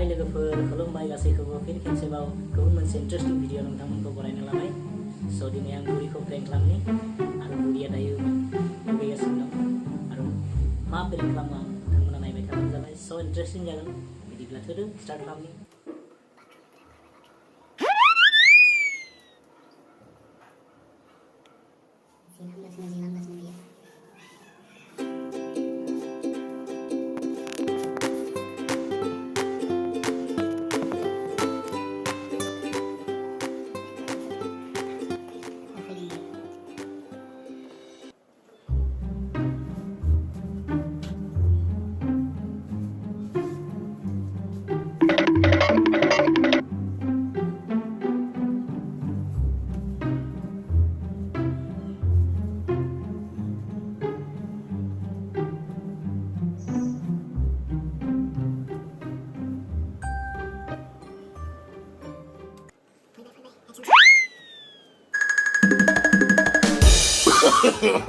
हाय लोगोफोर खुलुमबाय गासैखौबो फिन खेबसेबाव गुबुन मोनसे इन्टारेस्टिं भिडिअ नोंथांमोनखौ बरायनो लाबाय स' दिनै आं बुरिखौ प्रेंक खालामनि आरो बुरिया दायो दुगैगासिनो दं आरो मा प्रेंक खालामो आं नोंथांमोना नायबाय थाबानो जाबाय स' इन्टारेस्टिं जागोन बिदिब्ला थोदो start खालामनि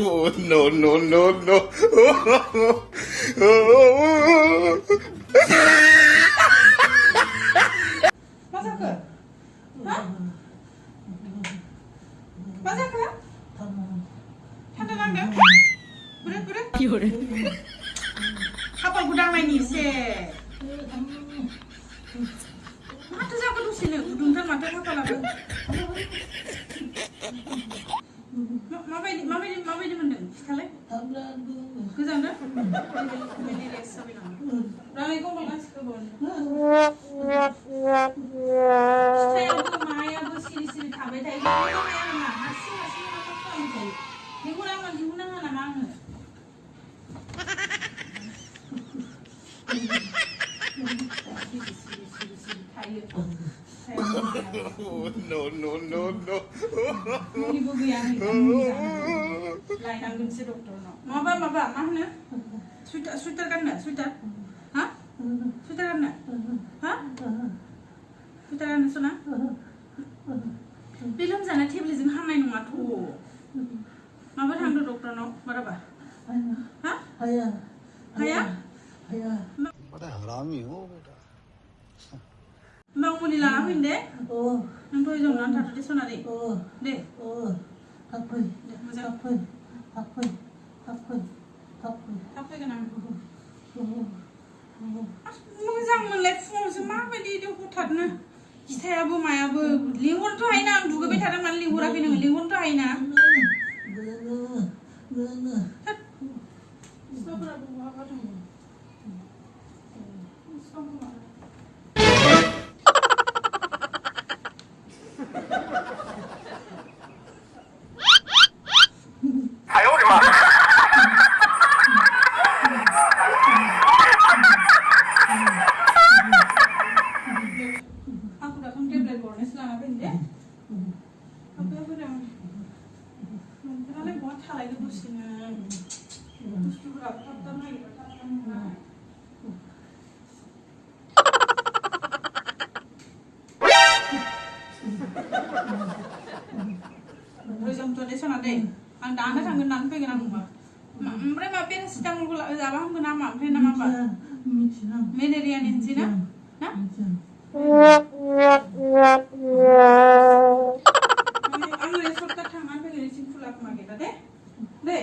Oh, no, no, no, no. मा जाखो? हा? मा जाखो? थान्दा नांदों? बुरै? खाफालखौ दांनायनि एसे। माथो जाखो दसेनो गुदुंथार माथो खाफालाबो। माबायदि मोनदों? खिथालाय? गोजांदों? मेलेरियासो जाबाय नामा? रालाय गंगाल गासिखौबो। फिथाइयाबो मायाबो सिरि थाबाय थायो। लिंहरनाया नामा? हारसिं मा खालामबाय थायो? लिंहरनाङा नामा आङो? सिरि थायो। Oh, no, no, no, no. मुलिबो गैया नै लायनांगोनसो डक्टरनाव माबा मा होनो सुइटार गाननो सुइटार हा सुइटार गाननो हा सुइटार गाननो सना बे लोमजानाय टेब्लेटजों हामनाय नङाथ' माबा थांदो डक्टरनाव बाराबा हा हाया बड़ा हरामी हो बेटा मा मुलि लाना फैनो दे नों दय जनानै थाथ' दे सना दे दे थाब फैगोन आं मोजां मोनलाय फुङावसो माबायदि हथाथनो खिथायाबो मायाबो लिंहरनोथ' हायोना आं दुगैबाय थादों मानो लिंहराखै नोङो लिंहरनोथ' हायोना आं दानो थांगोन दानो फैगोन आं ओमफ्राय मा पेरासिटामलखौ जाबा हामगोन नामा ओमफ्राय ना माबा मेलेरियानि होनसैना ना आं सप्ताह थांनानै फैगोन एसे खुला खोमा गेटा दे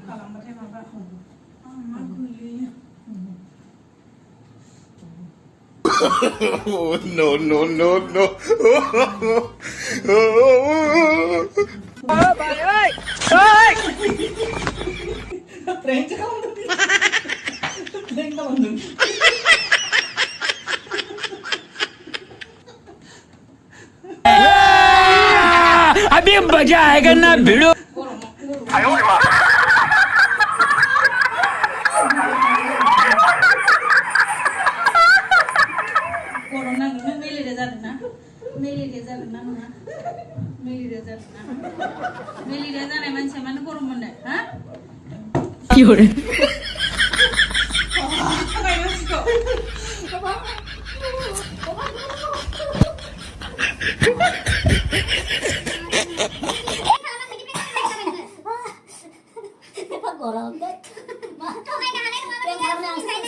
खालामबाथाय माबा मा गोलैयो Oh, no, no, no, no. Prank kamu अभी मजा आएगा ना भिड़ो Corona nggak milih deh sana. Malaria जागोन ना नङा मेलेरिया जागोन ना मेलेरिया जानाय मानसिया मानो गरम मोनो हा Fiore. गरम दे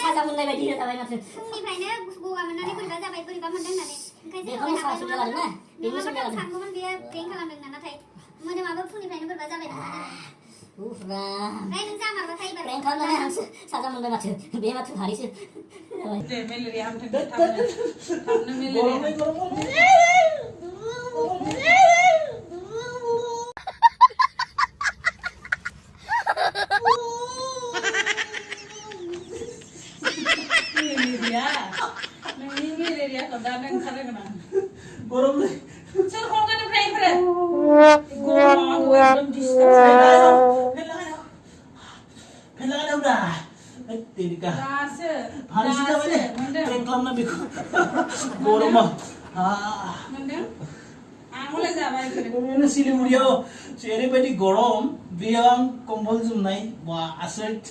साजा मोननाय बायदि जाबाय माथो फुंनिफ्रायनो गगा मोननानै बोरैबा जाबाय बोरैबा मोनदों होननानै बेखौनो सासुला लादों ना बेखौनो सानगौमोन बेयो प्रेंक खालामदों नाथाय मोदोमाबो फुंनिफ्रायनो बोरैबा जाबाय नालाय उफ्रा ओमफ्राय नों जामारबाथाय एबार प्रेंक खालामनानै आंसो साजा मोनबाय माथो बे माथो भारिसो दे मेलेरिया हामथों थाबनो मेलेरिया मेलेरिया को दा नों ओंखारगोन आं गरम सोर खंगानिफ्राय ओंखारो गरम एकदम डिस्टार्ब फेला उदा तेरिका दासो भारिसो जाबाय दे मोनदों प्रेंक खालामना बेखौ गरमाव मोनदों आंलाय जाबाय ओरैनो सिलिगुरियाव ओरैबायदि गरम बेयाव आं कम्बल जोमनाय वा आसरित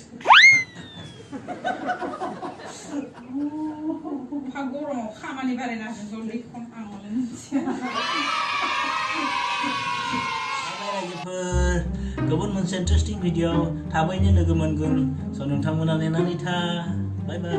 गरमाव खामानि बारायना जल्दि खन आंलाय मिथिया रायजोफोर गुबुन मोनसे इन्टारेस्टिं भिडिअ थाबैनो लोगो मोनगोन स' नोंथांमोना नेनानै था बाय बाय